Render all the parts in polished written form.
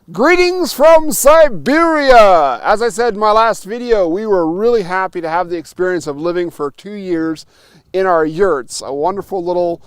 Greetings from Siberia! As I said in my last video, we were really happy to have the experience of living for 2 years in our yurts, a wonderful little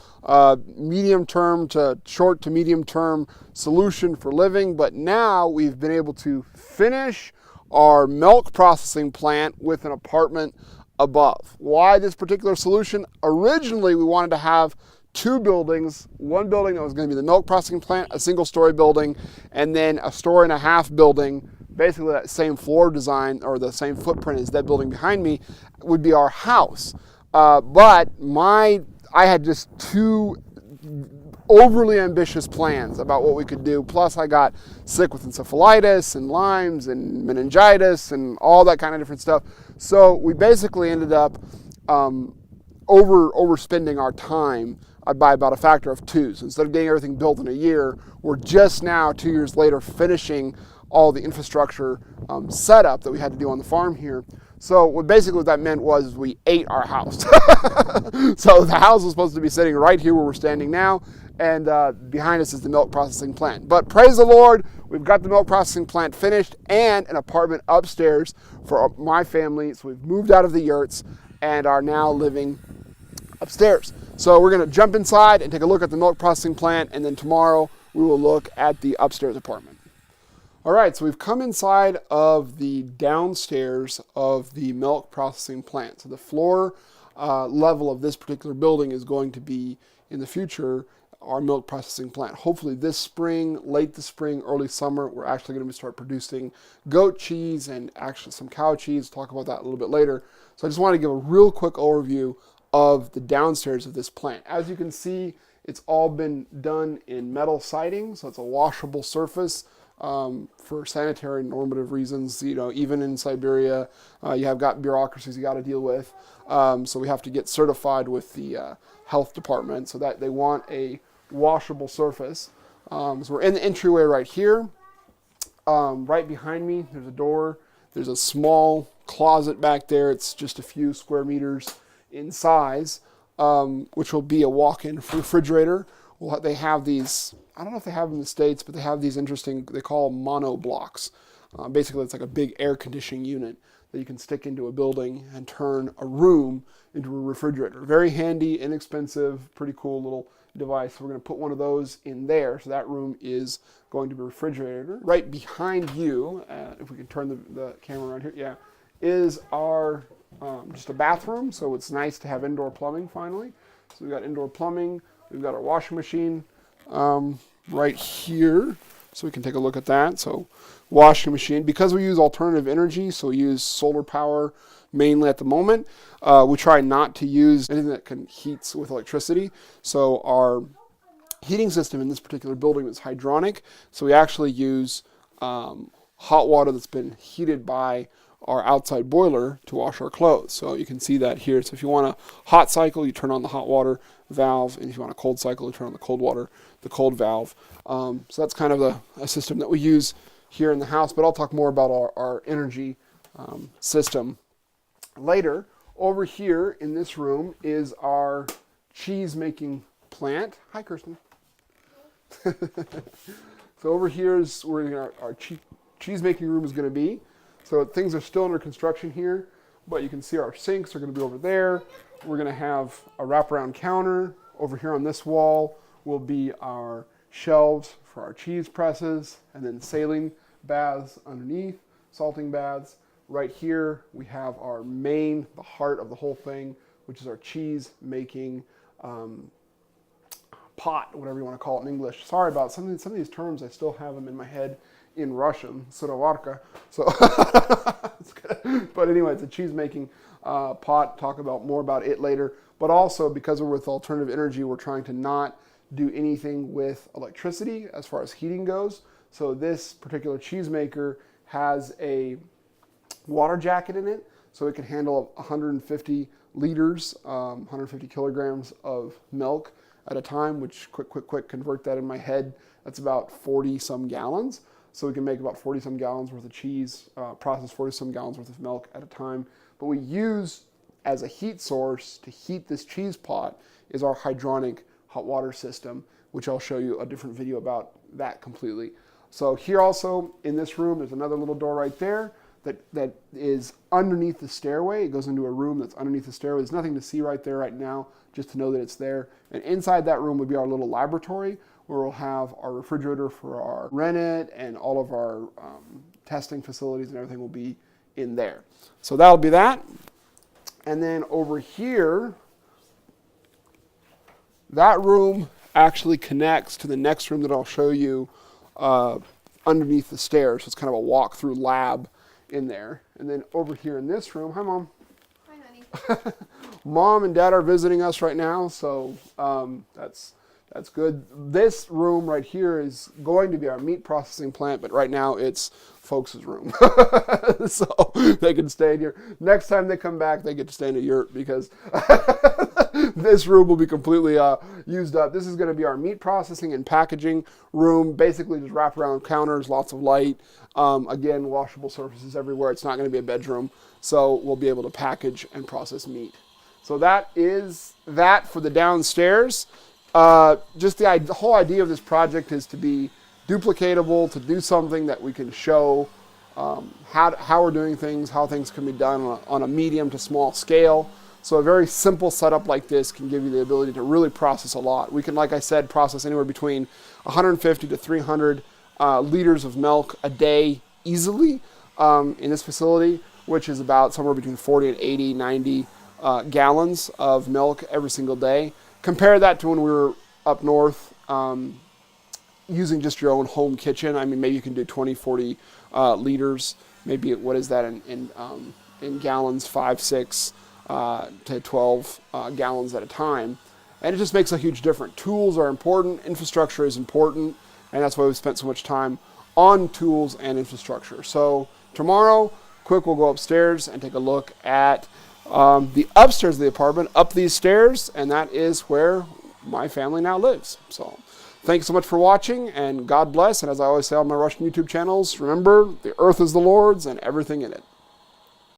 medium-term to short to medium-term solution for living. But now we've been able to finish our milk processing plant with an apartment above. Why this particular solution? Originally, we wanted to have 2 buildings, one building that was going to be the milk processing plant, a single-story building, and then a story-and-a-half building, basically that same floor design or the same footprint as that building behind me, would be our house. But I had just 2 overly ambitious plans about what we could do. Plus, I got sick with encephalitis and Lyme's and meningitis and all that kind of different stuff. So we basically ended up overspending our time by about a factor of 2. So instead of getting everything built in a year, we're just now 2 years later finishing all the infrastructure setup that we had to do on the farm here. So what that meant was we ate our house. So the house was supposed to be sitting right here where we're standing now, and behind us is the milk processing plant. But praise the Lord, we've got the milk processing plant finished and an apartment upstairs for my family. So we've moved out of the yurts and are now living upstairs. So we're going to jump inside and take a look at the milk processing plant, and then tomorrow we will look at the upstairs apartment. All right, so we've come inside of the downstairs of the milk processing plant. So the floor level of this particular building is going to be, in the future, our milk processing plant. Hopefully this spring, late this spring, early summer, we're actually going to start producing goat cheese and actually some cow cheese. Talk about that a little bit later. So I just want to give a real quick overview of the downstairs of this plant. As you can see, it's all been done in metal siding, so it's a washable surface for sanitary normative reasons. You know, even in Siberia, you have got bureaucracies you got to deal with. So we have to get certified with the health department so that they want a washable surface. So we're in the entryway right here. Right behind me, there's a door. There's a small closet back there. It's just a few square meters in size, which will be a walk-in refrigerator. They have these, I don't know if they have them in the States, but they have these interesting, they call them mono blocks. Basically, it's like a big air conditioning unit that you can stick into a building and turn a room into a refrigerator. Very handy, inexpensive, pretty cool little device. So we're going to put one of those in there. So that room is going to be a refrigerator. Right behind you, if we can turn the camera around here, yeah, is our just a bathroom. So it's nice to have indoor plumbing finally. So we've got indoor plumbing. We've got our washing machine right here, so we can take a look at that. So washing machine, because we use alternative energy, so we use solar power mainly at the moment. We try not to use anything that can heat with electricity. So our heating system in this particular building is hydronic. So we actually use hot water that's been heated by our outside boiler to wash our clothes. So you can see that here. So if you want a hot cycle, you turn on the hot water valve, and if you want a cold cycle, you turn on the cold water, the cold valve. So that's kind of a system that we use here in the house, but I'll talk more about our energy system later. Over here in this room is our cheese making plant. Hi, Kirsten. So over here is where our cheese making room is going to be. So things are still under construction here, but you can see our sinks are going to be over there. We're going to have a wraparound counter. Over here on this wall will be our shelves for our cheese presses, and then saline baths underneath, salting baths. Right here we have our main, the heart of the whole thing, which is our cheese making pot, whatever you want to call it in English. Sorry about some of these terms, I still have them in my head in Russian, Sorovarka. So, but anyway, it's a cheese making pot. Talk more about it later. But also, because we're with alternative energy, we're trying to not do anything with electricity as far as heating goes. So this particular cheese maker has a water jacket in it, so it can handle 150 liters, 150 kilograms of milk at a time, which quick, convert that in my head. That's about 40 some gallons. So we can make about 40 some gallons worth of cheese, process 40 some gallons worth of milk at a time. But we use as a heat source to heat this cheese pot is our hydronic hot water system, which I'll show you a different video about that completely. So here also in this room, there's another little door right there that is underneath the stairway. It goes into a room that's underneath the stairway. There's nothing to see right there right now, just to know that it's there. And inside that room would be our little laboratory where we'll have our refrigerator for our rennet, and all of our testing facilities and everything will be in there. So that'll be that. And then over here, that room actually connects to the next room that I'll show you underneath the stairs. So it's kind of a walk-through lab in there. And then over here in this room, hi Mom. Hi honey. Mom and Dad are visiting us right now, so that's good. This room right here is going to be our meat processing plant, but right now it's folks' room. So they can stay in here. Next time they come back, they get to stay in a yurt because this room will be completely used up. This is going to be our meat processing and packaging room. Basically just wraparound counters, lots of light. Again, washable surfaces everywhere. It's not going to be a bedroom, so we'll be able to package and process meat. So that is that for the downstairs. Just the whole idea of this project is to be duplicatable, to do something that we can show how we're doing things, how things can be done on a medium to small scale. So a very simple setup like this can give you the ability to really process a lot. We can, like I said, process anywhere between 150 to 300 liters of milk a day easily in this facility, which is about somewhere between 40 and 80, 90 gallons of milk every single day. Compare that to when we were up north using just your own home kitchen. I mean, maybe you can do 20, 40 liters. Maybe what is that in gallons, 5, 6 to 12 gallons at a time. And it just makes a huge difference. Tools are important. Infrastructure is important. And that's why we've spent so much time on tools and infrastructure. So tomorrow, quick, we'll go upstairs and take a look at the upstairs of the apartment, up these stairs, and that is where my family now lives. So thanks so much for watching, and God bless. And as I always say on my Russian YouTube channels, remember, the earth is the Lord's and everything in it.